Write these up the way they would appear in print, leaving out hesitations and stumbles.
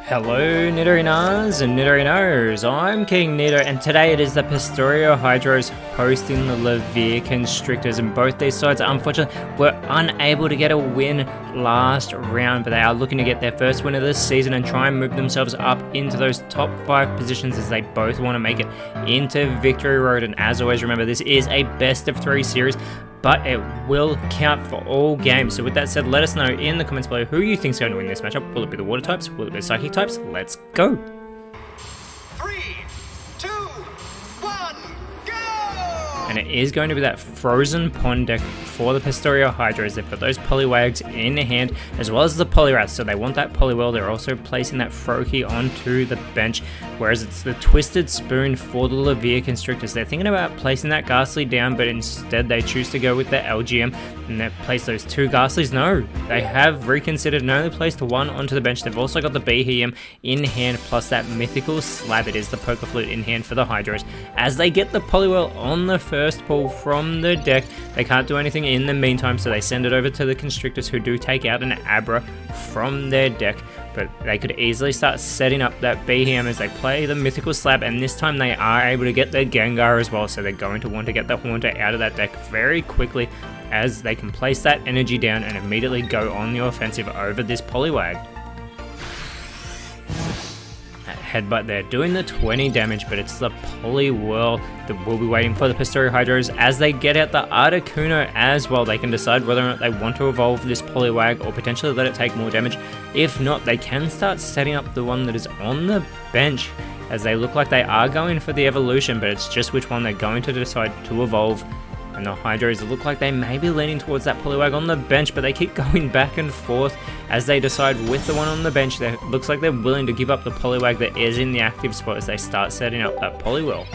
Hello Nidorinas and Nidorinos, I'm KingNido and today it is the Pastorio Hydros hosting the Levere Constrictors, and both these sides unfortunately were unable to get a win last round, but they are looking to get their first win of this season and try and move themselves up into those top 5 positions as they both want to make it into Victory Road. And as always, remember this is a best of 3 series, but it will count for all games. So with that said, let us know in the comments below who you think is going to win this matchup. Will it be the water types? Will it be the psychic types? Let's go! 3, 2, 1, go! And it is going to be that frozen pond deck for the Pastorio Hydros. They've got those Poliwags in hand as well as the Polyrats, so they want that Poliwhirl. They're also placing that Froakie onto the bench, whereas it's the Twisted Spoon for the Levere Constrictors. They're thinking about placing that Ghastly down, but instead they choose to go with the LGM and they place those 2 Ghastlies. No, they have reconsidered and only placed 1 onto the bench. They've also got the Behem in hand plus that Mythical Slab. It is the Poker Flute in hand for the Hydros. As they get the Poliwhirl on the first pull from the deck, they can't do anything in the meantime, so they send it over to the Constrictors, who do take out an Abra from their deck. But they could easily start setting up that Behem as they play the Mythical Slab, and this time they are able to get their Gengar as well, so they're going to want to get the Haunter out of that deck very quickly as they can place that energy down and immediately go on the offensive over this Poliwag. Headbutt there, doing the 20 damage, but it's the Poliwhirl that will be waiting for the Pastorio Hydros. As they get out the Articuno as well, they can decide whether or not they want to evolve this Poliwag or potentially let it take more damage. If not, they can start setting up the one that is on the bench, as they look like they are going for the evolution, but it's just which one they're going to decide to evolve. And the Hydros look like they may be leaning towards that Poliwag on the bench, but they keep going back and forth as they decide with the one on the bench. It looks like they're willing to give up the Poliwag that is in the active spot as they start setting up that Poliwhirl.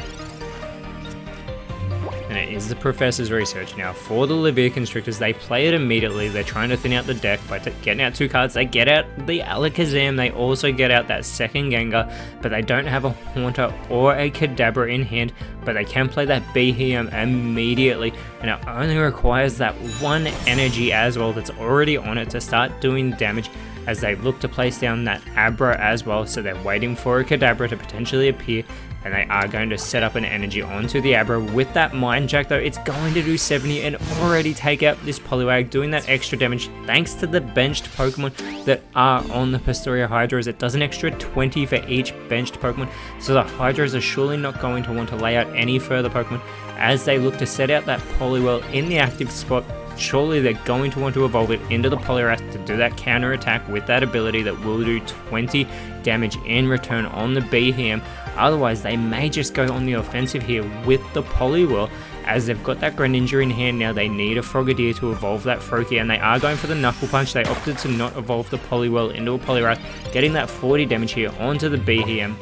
And it is the Professor's Research now for the Levere Constrictors. They play it immediately. They're trying to thin out the deck by getting out 2 cards. They get out the Alakazam. They also get out that second Gengar, but they don't have a Haunter or a Kadabra in hand, but they can play that Behem immediately, and it only requires that 1 energy as well that's already on it to start doing damage as they look to place down that Abra as well. So they're waiting for a Kadabra to potentially appear, and they are going to set up an energy onto the Abra. With that Mind Jack though, it's going to do 70 and already take out this Poliwag, doing that extra damage thanks to the benched Pokemon that are on the Pastorio Hydros. It does an extra 20 for each benched Pokemon, so the Hydros are surely not going to want to lay out any further Pokemon as they look to set out that Poliwhirl in the active spot. Surely they're going to want to evolve it into the Poliwrath to do that counter attack with that ability that will do 20 damage in return on the Behem. Otherwise, they may just go on the offensive here with the Poliwhirl, as they've got that Greninja in hand now. They need a Frogadier to evolve that Froakie, and they are going for the Knuckle Punch. They opted to not evolve the Poliwhirl into a Poliwrath, getting that 40 damage here onto the Behem.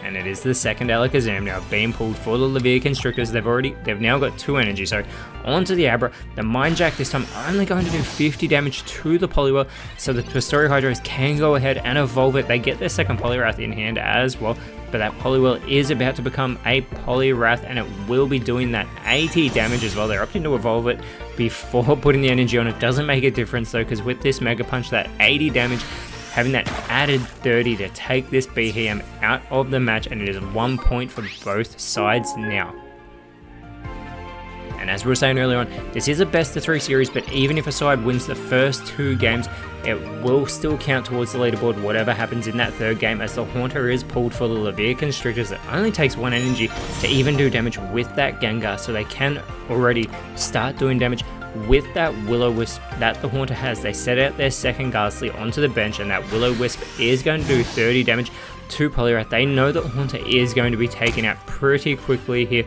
And it is the second Alakazam now being pulled for the Levere Constrictors. They've now got 2 energy, so onto the Abra. The Mind Jack this time only going to do 50 damage to the Poliwhirl, so the Pastorio Hydros can go ahead and evolve it. They get their second Poliwrath in hand as well, but that Poliwhirl is about to become a Poliwrath, and it will be doing that 80 damage as well. They're opting to evolve it before putting the energy on. It doesn't make a difference though, because with this Mega Punch, that 80 damage, having that added 30 to take this Behem out of the match, and it is 1 point for both sides now. And as we were saying earlier on, this is a best of 3 series, but even if a side wins the first 2 games, it will still count towards the leaderboard whatever happens in that 3rd game, as the Haunter is pulled for the Levere Constrictors. It only takes 1 energy to even do damage with that Gengar, so they can already start doing damage with that Will-O-Wisp that the Haunter has. They set out their second Ghastly onto the bench, and that Will-O-Wisp is going to do 30 damage to Poliwrath. They know that Haunter is going to be taken out pretty quickly here.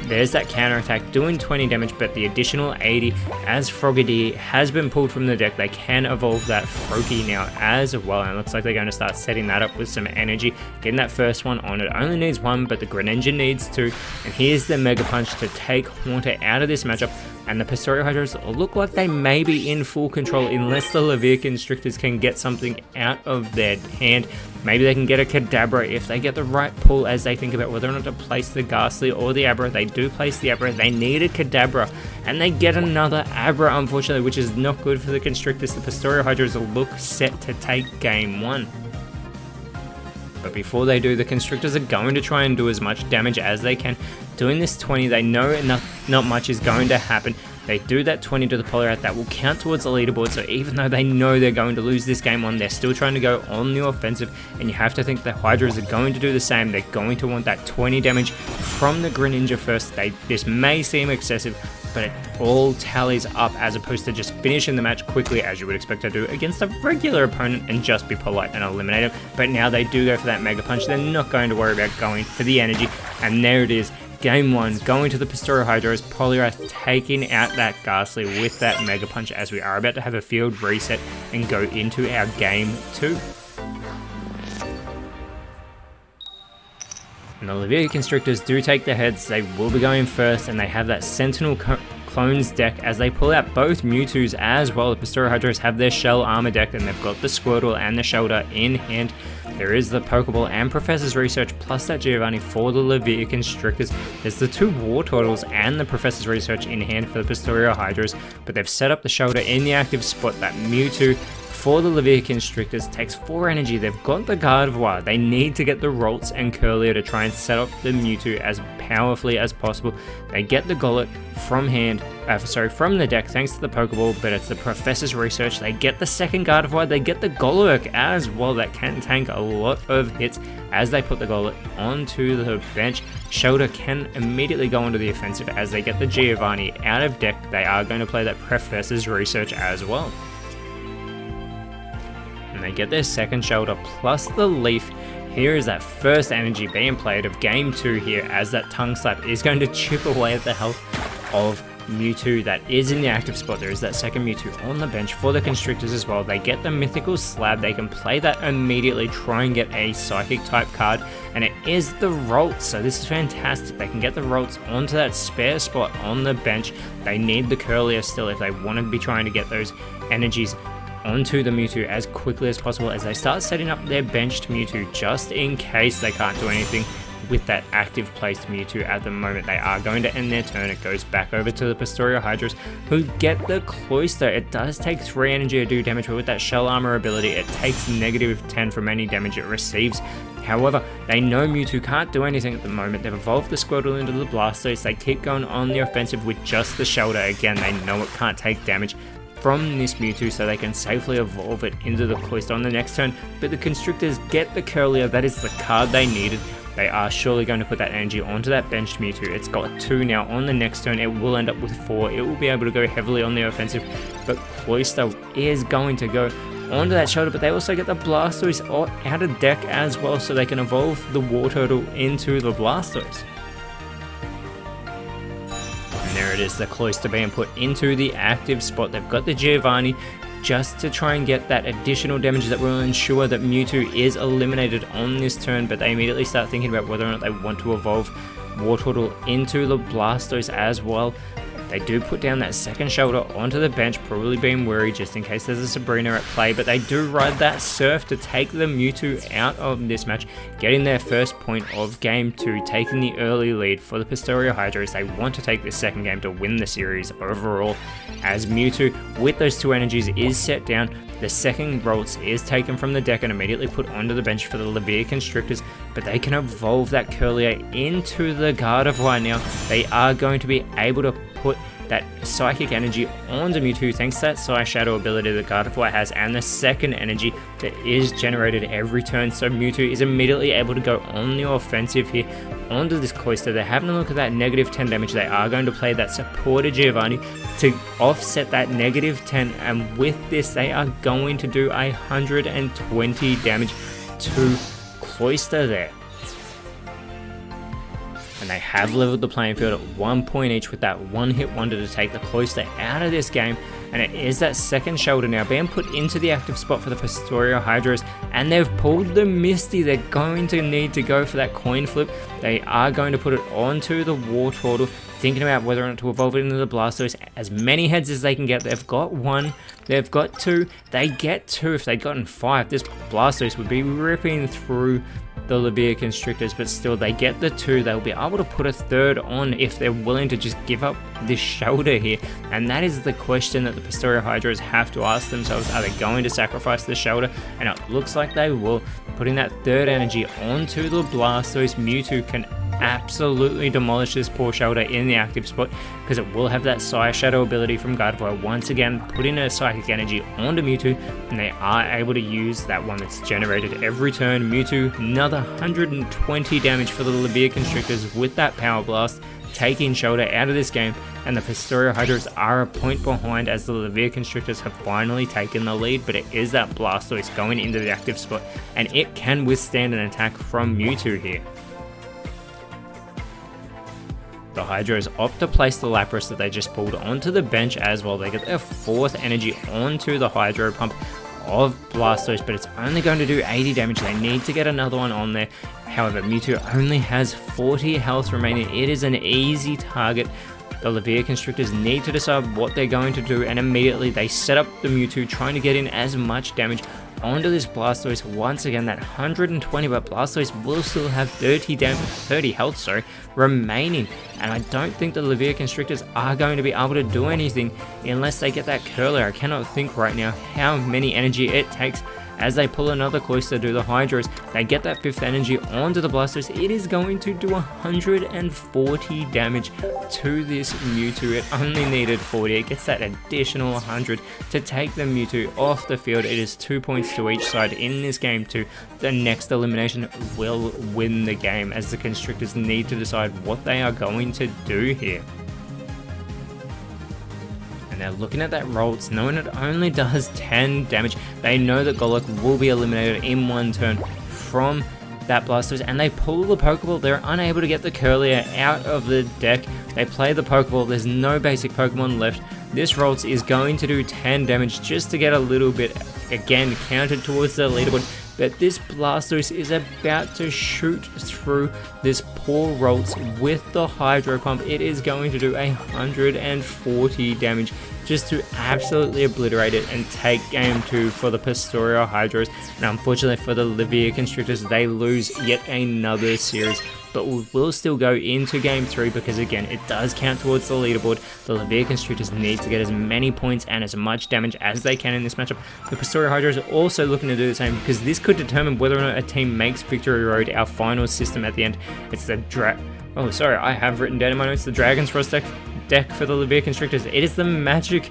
There's that counter attack doing 20 damage, but the additional 80 as Frogadier has been pulled from the deck. They can evolve that Froakie now as well, and it looks like they're going to start setting that up with some energy, getting that first one on. It only needs 1, but the Greninja needs 2, and here's the Mega Punch to take Haunter out of this matchup and the Pastoria Hydras look like they may be in full control unless the Levere Constrictors can get something out of their hand. Maybe they can get a Kadabra if they get the right pull as they think about whether or not to place the Ghastly or the Abra. They do place the Abra, they need a Kadabra, and they get another Abra, unfortunately, which is not good for the Constrictors. The Pastoria Hydras look set to take game 1. But before they do, the Constrictors are going to try and do as much damage as they can. Doing this 20, they know not much is going to happen. They do that 20 to the Poliwrath, that will count towards the leaderboard, so even though they know they're going to lose this game 1, they're still trying to go on the offensive, and you have to think the Hydras are going to do the same. They're going to want that 20 damage from the Greninja first. This may seem excessive, but it all tallies up as opposed to just finishing the match quickly as you would expect to do against a regular opponent and just be polite and eliminate him. But now they do go for that Mega Punch. They're not going to worry about going for the energy, and there it is. Game 1, going to the Pastoria Hydras, Poliwrath taking out that Ghastly with that Mega Punch as we are about to have a field reset and go into our Game 2. And the Levere Constrictors do take the heads. They will be going first, and they have that Sentinel Clones deck as they pull out both Mewtwo's as well. The Pastoria Hydras have their Shell Armor deck, and they've got the Squirtle and the Shelter in hand. There is the Pokeball and Professor's Research plus that Giovanni for the Levere Constrictors. There's the 2 War Turtles and the Professor's Research in hand for the Pastoria Hydras, but they've set up the Shelter in the active spot. That Mewtwo for the Levere Constrictors takes 4 energy. They've got the Gardevoir. They need to get the Ralts and Curlier to try and set up the Mewtwo as powerfully as possible. They get the Golett from the deck thanks to the Pokeball, but it's the Professor's Research. They get the second Gardevoir. They get the Golurk as well. That can tank a lot of hits as they put the Golett onto the bench. Shelter can immediately go onto the offensive as they get the Giovanni out of deck. They are going to play that Professor's Research as well. And they get their second Shelter plus the Leaf. Here is that first energy being played of game 2 here, as that Tongue Slap is going to chip away at the health of Mewtwo that is in the active spot. There is that second Mewtwo on the bench for the Constrictors as well. They get the Mythical Slab. They can play that immediately, try and get a Psychic type card, and it is the Ralts. So this is fantastic. They can get the Ralts onto that spare spot on the bench. They need the Curlier still if they want to be trying to get those energies onto the Mewtwo as quickly as possible as they start setting up their benched Mewtwo just in case they can't do anything with that active placed Mewtwo at the moment. They are going to end their turn. It goes back over to the Pastoria Hydras, who get the Cloyster. It does take 3 energy to do damage, but with that Shell Armor ability, it takes -10 from any damage it receives. However, they know Mewtwo can't do anything at the moment. They've evolved the Squirtle into the Blastoise. They keep going on the offensive with just the Shelter. Again, they know it can't take damage from this Mewtwo, so they can safely evolve it into the Cloyster on the next turn. But the Constrictors get the Curlier. That is the card they needed. They are surely going to put that energy onto that benched Mewtwo. It's got 2 now. On the next turn, it will end up with 4. It will be able to go heavily on the offensive, but Cloyster is going to go onto that Shelter, but they also get the Blastoise out of deck as well, so they can evolve the War Turtle into the Blastoise. And there it is, the Cloyster being put into the active spot. They've got the Giovanni just to try and get that additional damage that will ensure that Mewtwo is eliminated on this turn, but they immediately start thinking about whether or not they want to evolve War Turtle into the Blastoise as well. They do put down that second Shelter onto the bench, probably being wary just in case there's a Sabrina at play, but they do ride that Surf to take the Mewtwo out of this match, getting their first point of game 2, taking the early lead for the Pastoria Hydras. They want to take this second game to win the series overall, as Mewtwo, with those 2 energies, is set down. The second Ralts is taken from the deck and immediately put onto the bench for the Levere Constrictors, but they can evolve that Curlier into the Gardevoir now. They are going to be able to put that Psychic energy onto Mewtwo thanks to that Psy Shadow ability that Gardevoir has, and the second energy that is generated every turn, so Mewtwo is immediately able to go on the offensive here onto this Cloyster. They're having a look at that -10 damage. They are going to play that supported Giovanni to offset that -10, and with this they are going to do 120 damage to Cloyster there. And they have leveled the playing field at 1 point each with that one-hit wonder to take the Cloyster out of this game. And it is that second Shelter now being put into the active spot for the Pastoria Hydras, and they've pulled the Misty. They're going to need to go for that coin flip. They are going to put it onto the War Turtle, thinking about whether or not to evolve it into the Blastoise. As many heads as they can get. They've got 1, they've got 2, they get 2. If they'd gotten 5, this Blastoise would be ripping through the Leviaconstrictors, but still they get the 2. They'll be able to put a 3rd on if they're willing to just give up this shoulder here, and that is the question that the Pastoria Hydras have to ask themselves. Are they going to sacrifice the shoulder? And it looks like they will. Putting that 3rd energy onto the Blastoise, Mewtwo can absolutely demolish this poor shoulder in the active spot, because it will have that Sire Shadow ability from Gardevoir, once again putting a Psychic Energy onto Mewtwo, and they are able to use that one that's generated every turn. Mewtwo, another 120 damage for the Leviaconstrictors with that Power Blast, taking shoulder out of this game, and the Pastoria Hydras are a point behind as the Leviaconstrictors have finally taken the lead, but it is that Blastoise going into the active spot, and it can withstand an attack from Mewtwo here. The Hydras opt to place the Lapras that they just pulled onto the bench as well. They get their 4th energy onto the Hydro Pump of Blastoise, but it's only going to do 80 damage. They need to get another one on there. However, Mewtwo only has 40 health remaining. It is an easy target. The Leviaconstrictors need to decide what they're going to do, and immediately they set up the Mewtwo, trying to get in as much damage onto this Blastoise. Once again, that 120, but Blastoise will still have 30 health remaining, and I don't think the Leviaconstrictors are going to be able to do anything unless they get that Curler. I cannot think right now how many energy it takes. As they pull another Cloyster to the Hydras, they get that 5th energy onto the Blastoise. It is going to do 140 damage to this Mewtwo. It only needed 40. It gets that additional 100 to take the Mewtwo off the field. It is 2 points to each side in this game too. The next elimination will win the game, as the Constrictors need to decide what they are going to do here. Now looking at that Ralts, knowing it only does 10 damage, they know that Golok will be eliminated in 1 turn from that Blastoise, and they pull the Pokeball. They're unable to get the Curlier out of the deck. They play the Pokeball. There's no basic Pokemon left. This Ralts is going to do 10 damage just to get a little bit, again, counted towards the leaderboard. But this Blastoise is about to shoot through this poor Ralts with the Hydro Pump. It is going to do 140 damage just to absolutely obliterate it and take game 2 for the Pastoria Hydras. And unfortunately for the Leviaconstrictors, they lose yet another series. But we will still go into game 3, because again, it does count towards the leaderboard. The Leviaconstrictors need to get as many points and as much damage as they can in this matchup. The Pastoria Hydras are also looking to do the same, because this could determine whether or not a team makes Victory Road, our final system at the end. It's the oh, sorry, I have written down in my notes the Dragon's Frost deck for the Leviaconstrictors. It is the Magic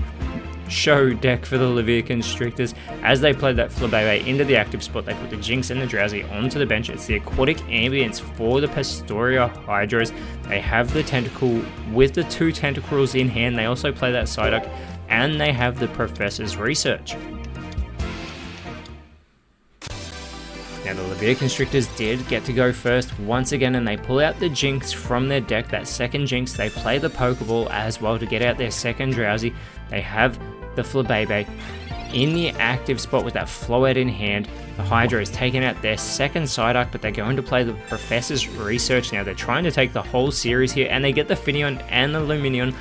Show deck for the Leviaconstrictors. As they play that Flabébé into the active spot, they put the Jinx and the Drowsy onto the bench. It's the Aquatic Ambience for the Pastoria Hydras. They have the Tentacle with the 2 Tentacruels in hand. They also play that Psyduck, and they have the Professor's Research. Now the Leviaconstrictors did get to go first once again, and they pull out the Jinx from their deck, that second Jinx. They play the Pokeball as well to get out their second Drowsy. They have the Flabébé in the active spot with that Floette in hand. The Hydra is taking out their second Psyduck, but they're going to play the Professor's Research now. They're trying to take the whole series here, and they get the Finneon and the Lumineon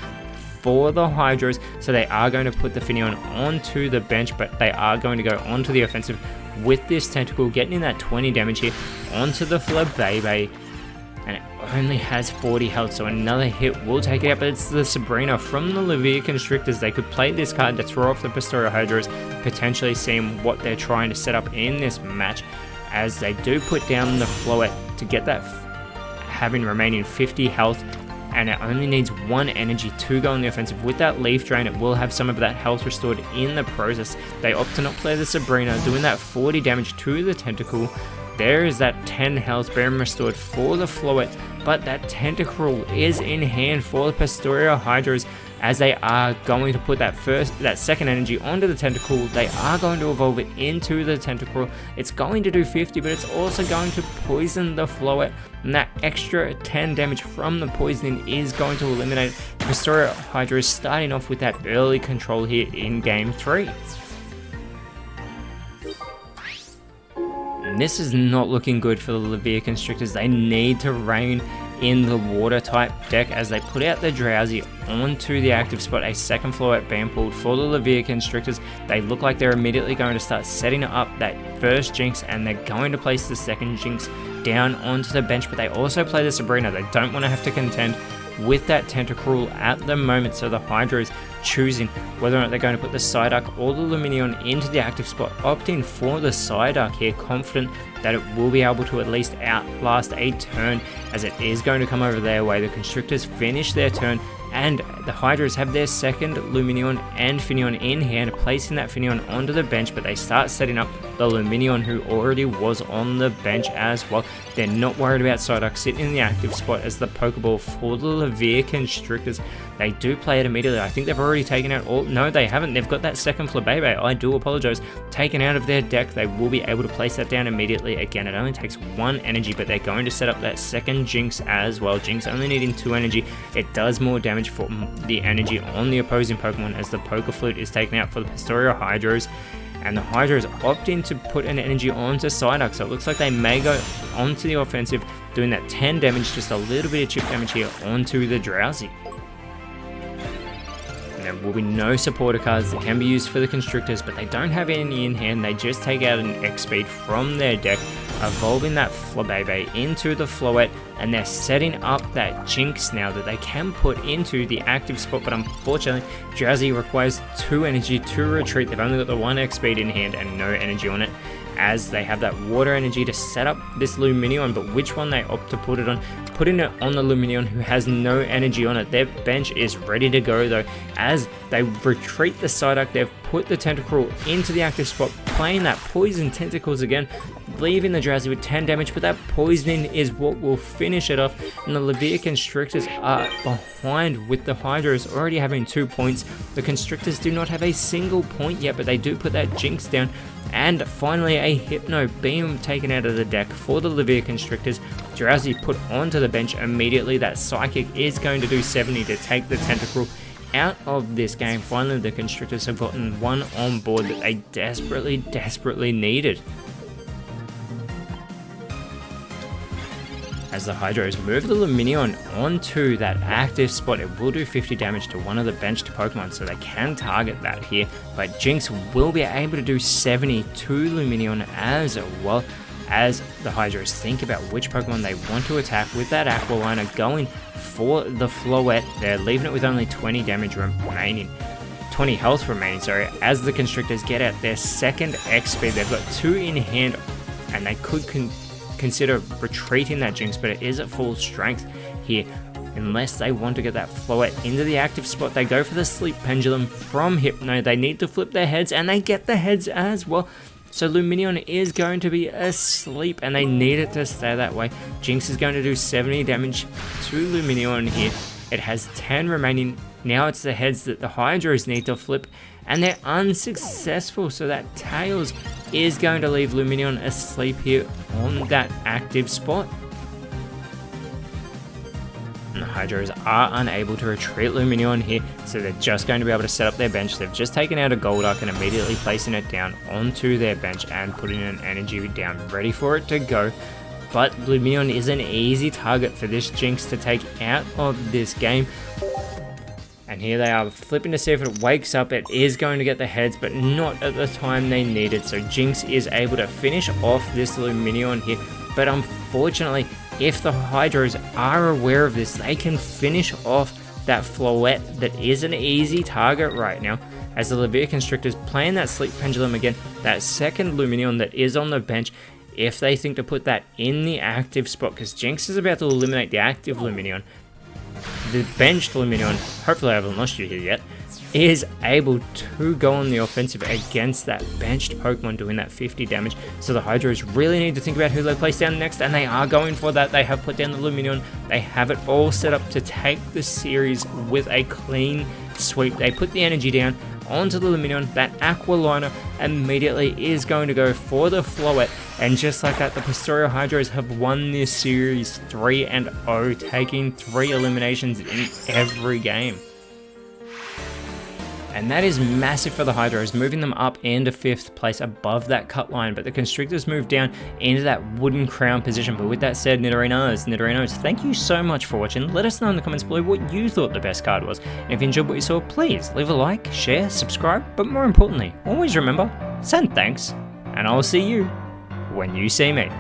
for the Hydras, so they are going to put the Finneon onto the bench, but they are going to go onto the offensive with this Tentacle, getting in that 20 damage here onto the Flabébé, and it only has 40 health, so another hit will take it out. But it's the Sabrina from the Leviaconstrictors. They could play this card to throw off the Pastoria Hydras, potentially seeing what they're trying to set up in this match, as they do put down the Floette to get that having remaining 50 health, and it only needs 1 energy to go on the offensive. With that Leaf Drain, it will have some of that health restored in the process. They opt to not play the Sabrina, doing that 40 damage to the Tentacle. There is that 10 health being restored for the Floette, but that Tentacruel is in hand for the Pastoria Hydras, as they are going to put that second energy onto the Tentacle. They are going to evolve it into the Tentacruel. It's going to do 50, but it's also going to poison the Floette, and that extra 10 damage from the poisoning is going to eliminate Pastoria Hydras, starting off with that early control here in game 3. And this is not looking good for the Leviaconstrictors. They need to rein in the water type deck as they put out the Drowsy onto the active spot. A second Floette being pulled for the Levere Constrictors. They look like they're immediately going to start setting up that first Jinx, and they're going to place the second Jinx down onto the bench, but they also play the Sabrina. They don't want to have to contend with that Tentacruel at the moment, so the Hydra is choosing whether or not they're going to put the Psyduck or the Lumineon into the active spot, opting for the Psyduck here, confident that it will be able to at least outlast a turn as it is going to come over their way. The Constrictors finish their turn, and the Hydras have their second Lumineon and Finneon in hand, placing that Finneon onto the bench, but they start setting up the Lumineon who already was on the bench as well. They're not worried about Psyduck sitting in the active spot as the Pokeball for the Levere Constrictors. They do play it immediately. I think they've already taken out all... No, they haven't. They've got that second Flabébé. I do apologize. Taken out of their deck. They will be able to place that down immediately. Again, it only takes 1 energy, but they're going to set up that second Jinx as well. Jinx only needing 2 energy. It does more damage for the energy on the opposing Pokemon as the Poké Flute is taken out for the Pastoria Hydros. And the Hydra is opting to put an energy onto Psyduck, so it looks like they may go onto the offensive, doing that 10 damage, just a little bit of chip damage here onto the Drowsy. And there will be no supporter cards that can be used for the Constrictors, but they don't have any in hand. They just take out an X-Speed from their deck, evolving that Flabébé into the Floette, and they're setting up that Jinx now that they can put into the active spot, but unfortunately Drowsy requires 2 energy to retreat. They've only got the 1 X-Speed in hand and no energy on it, as they have that water energy to set up this Lumineon, but which one they opt to put it on? Putting it on the Lumineon who has no energy on it. Their bench is ready to go though, as they retreat the Psyduck. They've put the Tentacruel into the active spot, playing that Poison Tentacles again, leaving the Drowsy with 10 damage, but that poisoning is what will finish it off, and the Levere Constrictors are behind with the Hydras already having 2 points. The Constrictors do not have a single point yet, but they do put that Jinx down, and finally a Hypno being taken out of the deck for the Levere Constrictors. Drowsy put onto the bench immediately. That Psychic is going to do 70 to take the Tentacruel out of this game. Finally, the Constrictors have gotten one on board that they desperately needed. As the Hydros move the Lumineon onto that active spot, it will do 50 damage to one of the benched Pokemon, so they can target that here, but Jinx will be able to do 70 to Lumineon as well, as the Hydros think about which Pokemon they want to attack with that Aqualiner, going for the Floette. They're leaving it with only 20 damage remaining. 20 health remaining, sorry, as the Constrictors get out their second X-Speed. They've got 2 in hand, and they could consider retreating that Jinx, but it is at full strength here. Unless they want to get that Floette into the active spot, they go for the Sleep Pendulum from Hypno. They need to flip their heads, and they get the heads as well. So Lumineon is going to be asleep, and they need it to stay that way. Jinx is going to do 70 damage to Lumineon here. It has 10 remaining. Now it's the heads that the Hydros need to flip, and they're unsuccessful, so that Tails is going to leave Lumineon asleep here on that active spot. And the Hydros are unable to retreat Lumineon here, so they're just going to be able to set up their bench. They've just taken out a Golduck and immediately placing it down onto their bench and putting an energy down, ready for it to go. But Lumineon is an easy target for this Jinx to take out of this game. And here they are flipping to see if it wakes up. It is going to get the heads, but not at the time they need it. So Jinx is able to finish off this Lumineon here. But unfortunately, if the Hydros are aware of this, they can finish off that Floette that is an easy target right now. As the Levere Constrictors playing that Sleep Pendulum again, that second Lumineon that is on the bench, if they think to put that in the active spot, because Jinx is about to eliminate the active Lumineon, the benched Lumineon, hopefully I haven't lost you here yet, is able to go on the offensive against that benched Pokemon, doing that 50 damage. So the Hydros really need to think about who they place down next, and they are going for that. They have put down the Lumineon. They have it all set up to take the series with a clean sweep. They put the energy down onto the Lumineon. That Aqualiner immediately is going to go for the Floette, and just like that, the Pastoria Hydros have won this series 3-0, taking 3 eliminations in every game. And that is massive for the Hydros, moving them up into 5th place above that cut line, but the Constrictors move down into that wooden crown position. But with that said, Nidorinos, thank you so much for watching. Let us know in the comments below what you thought the best card was. And if you enjoyed what you saw, please leave a like, share, subscribe, but more importantly, always remember, send thanks, and I'll see you when you see me.